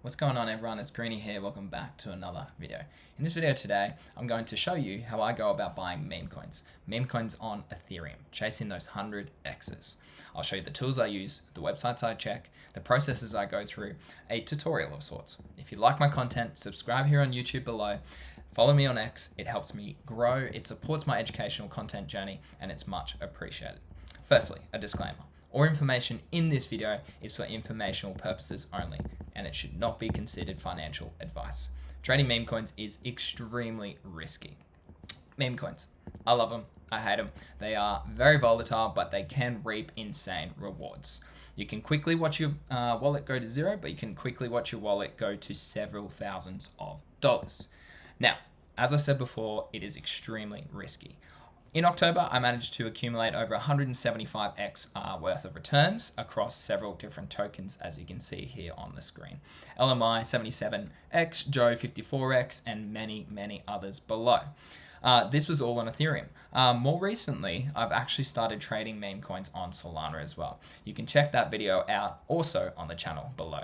What's going on, everyone? It's Greeny here. Welcome back to another video. In this video today, I'm going to show you how I go about buying meme coins. Meme coins on Ethereum, chasing those 100x's. I'll show you the tools I use, the websites I check, the processes I go through, a tutorial of sorts. If you like my content, subscribe here on YouTube below. Follow me on X. It helps me grow. It supports my educational content journey, and it's much appreciated. Firstly, a disclaimer. All information in this video is for informational purposes only, and it should not be considered financial advice. Trading meme coins is extremely risky. Meme coins, I love them, I hate them. They are very volatile, but they can reap insane rewards. You can quickly watch your wallet go to zero, but you can quickly watch your wallet go to several thousands of dollars. Now, as I said before, it is extremely risky. In October, I managed to accumulate over 175x worth of returns across several different tokens, as you can see here on the screen. LMI 77x, Joe 54x, and many, many others below. This was all on Ethereum. More recently, I've actually started trading meme coins on Solana as well. You can check that video out also on the channel below.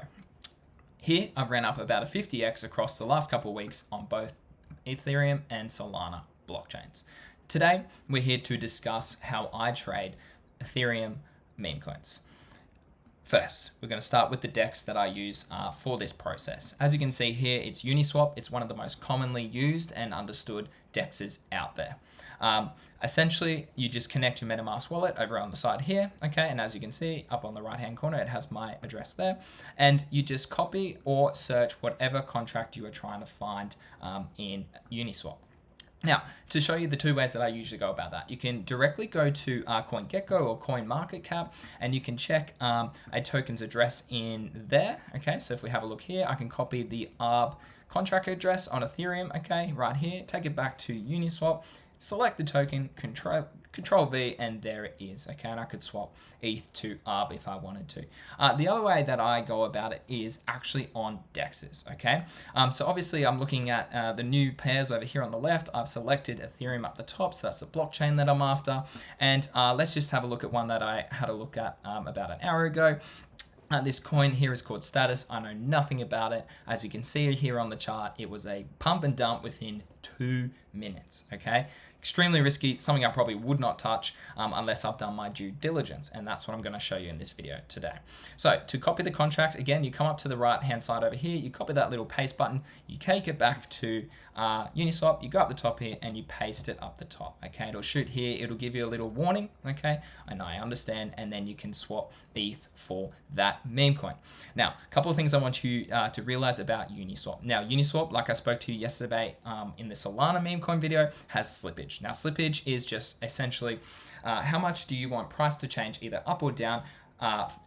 Here, I've ran up about a 50x across the last couple of weeks on both Ethereum and Solana blockchains. Today, we're here to discuss how I trade Ethereum meme coins. First, we're going to start with the DEX that I use for this process. As you can see here, it's Uniswap. It's one of the most commonly used and understood DEXs out there. Essentially, you just connect your MetaMask wallet over on the side here, okay? And as you can see, up on the right-hand corner, it has my address there. And you just copy or search whatever contract you are trying to find in Uniswap. Now, to show you the two ways that I usually go about that, you can directly go to CoinGecko or CoinMarketCap, and you can check a token's address in there. Okay, so if we have a look here, I can copy the ARB contract address on Ethereum, okay, right here, take it back to Uniswap, select the token, Control V, and there it is, okay, and I could swap ETH to ARB if I wanted to. The other way that I go about it is actually on DEXs, okay? So obviously I'm looking at the new pairs over here on the left. I've selected Ethereum up the top, so that's the blockchain that I'm after. And let's just have a look at one that I had a look at about an hour ago. This coin here is called Status. I know nothing about it. As you can see here on the chart, it was a pump and dump within 2 minutes, okay? Extremely risky, something I probably would not touch unless I've done my due diligence, and that's what I'm going to show you in this video today. So to copy the contract, again, you come up to the right-hand side over here, you copy that little paste button, you take it back to Uniswap, you go up the top here, and you paste it up the top, okay? It'll shoot here, it'll give you a little warning, okay? And I understand, and then you can swap ETH for that meme coin. Now, a couple of things I want you to realize about Uniswap. Now, Uniswap, like I spoke to you yesterday in the Solana meme coin video, has slippage. Now, slippage is just essentially how much do you want price to change either up or down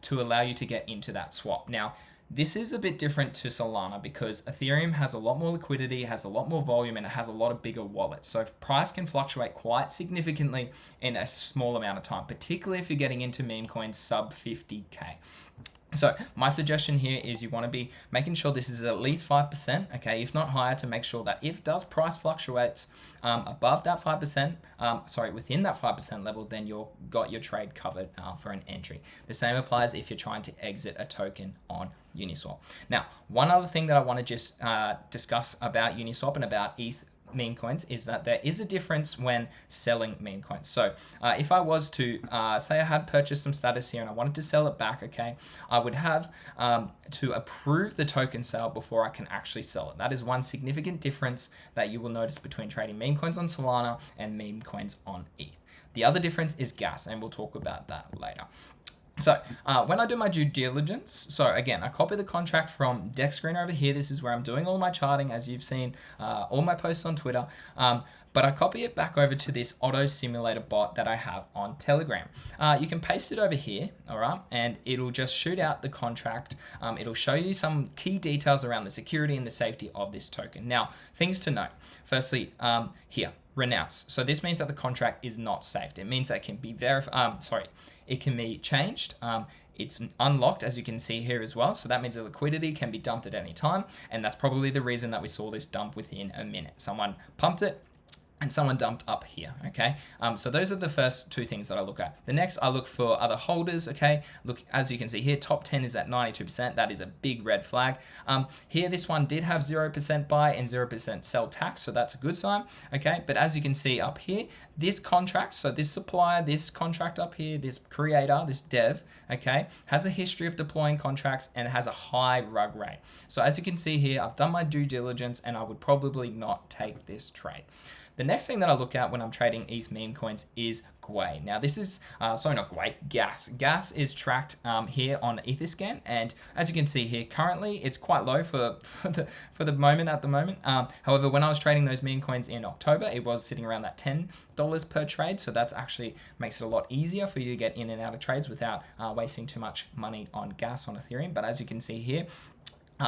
to allow you to get into that swap. Now, this is a bit different to Solana because Ethereum has a lot more liquidity, has a lot more volume, and it has a lot of bigger wallets. So price can fluctuate quite significantly in a small amount of time, particularly if you're getting into meme coins sub 50K. So my suggestion here is you want to be making sure this is at least 5%, okay, if not higher, to make sure that if price fluctuates above that 5%, within that 5% level, then you've got your trade covered for an entry. The same applies if you're trying to exit a token on Uniswap. Now, one other thing that I want to just discuss about Uniswap and about ETH meme coins is that there is a difference when selling meme coins. So if I was to say I had purchased some status here and I wanted to sell it back, okay, I would have to approve the token sale before I can actually sell it. That is one significant difference that you will notice between trading meme coins on Solana and meme coins on ETH. The other difference is gas, and we'll talk about that later. So when I do my due diligence, so again, I copy the contract from Dex Screen over here. This is where I'm doing all my charting, as you've seen, all my posts on Twitter. But I copy it back over to this auto simulator bot that I have on Telegram. You can paste it over here, all right, and it'll just shoot out the contract. It'll show you some key details around the security and the safety of this token. Now, things to note. Firstly, here, renounce. So this means that the contract is not safe. It means that it can be it can be changed. It's unlocked, as you can see here as well. So that means the liquidity can be dumped at any time. And that's probably the reason that we saw this dump within a minute. Someone pumped it, and someone dumped up here, okay? So those are the first two things that I look at. The next, I look for other holders, okay? Look, as you can see here, top 10 is at 92%. That is a big red flag. Here, this one did have 0% buy and 0% sell tax, so that's a good sign, okay? But as you can see up here, this contract, so this supplier, this contract up here, this creator, this dev, okay, has a history of deploying contracts and has a high rug rate. So as you can see here, I've done my due diligence and I would probably not take this trade. The next thing that I look at when I'm trading ETH meme coins is Gwei. Now this is, sorry, not Gwei, Gas. Gas is tracked here on Etherscan, and as you can see here, currently it's quite low for the moment at the moment. However, when I was trading those meme coins in October, it was sitting around that $10 per trade, so that's actually makes it a lot easier for you to get in and out of trades without wasting too much money on gas on Ethereum. But as you can see here,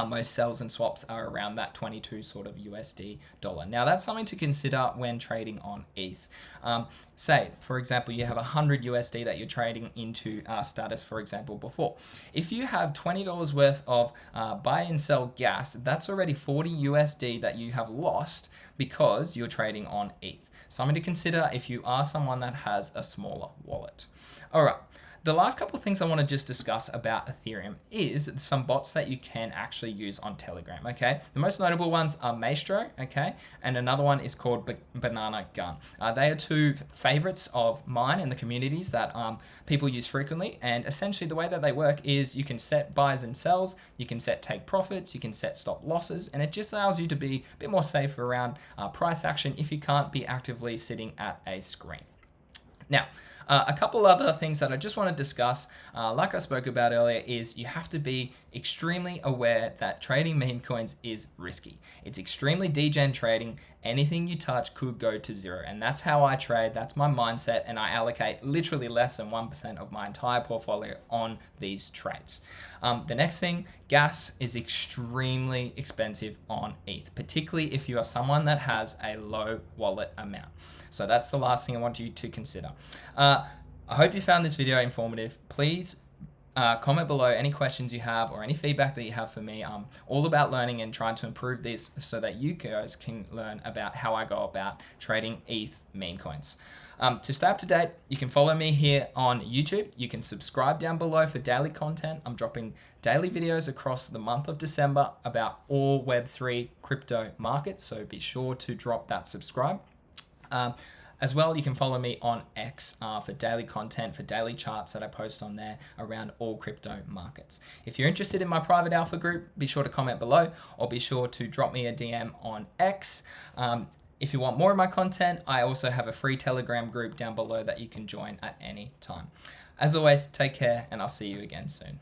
most sells and swaps are around that 22 sort of USD dollar. Now that's something to consider when trading on ETH. Say, for example, you have 100 USD that you're trading into status, for example, before. If you have $20 worth of buy and sell gas, that's already 40 USD that you have lost because you're trading on ETH. Something to consider if you are someone that has a smaller wallet. All right. The last couple of things I want to just discuss about Ethereum is some bots that you can actually use on Telegram, okay? The most notable ones are Maestro, okay? And another one is called Banana Gun. They are two favorites of mine in the communities that people use frequently. And essentially the way that they work is you can set buys and sells, you can set take profits, you can set stop losses, and it just allows you to be a bit more safe around price action if you can't be actively sitting at a screen. Now, a couple other things that I just want to discuss, like I spoke about earlier, is you have to be extremely aware that trading meme coins is risky. It's extremely degen trading. Anything you touch could go to zero. And that's how I trade. That's my mindset. And I allocate literally less than 1% of my entire portfolio on these trades. The next thing, gas is extremely expensive on ETH, particularly if you are someone that has a low wallet amount. So that's the last thing I want you to consider. I hope you found this video informative. Please comment below any questions you have or any feedback that you have for me. I'm all about learning and trying to improve this so that you guys can learn about how I go about trading ETH meme coins. To stay up to date, you can follow me here on YouTube. You can subscribe down below for daily content. I'm dropping daily videos across the month of December about all Web3 crypto markets, so be sure to drop that subscribe. As well, you can follow me on X for daily content, for daily charts that I post on there around all crypto markets. If you're interested in my private alpha group, be sure to comment below or be sure to drop me a DM on X. If you want more of my content, I also have a free Telegram group down below that you can join at any time. As always, take care and I'll see you again soon.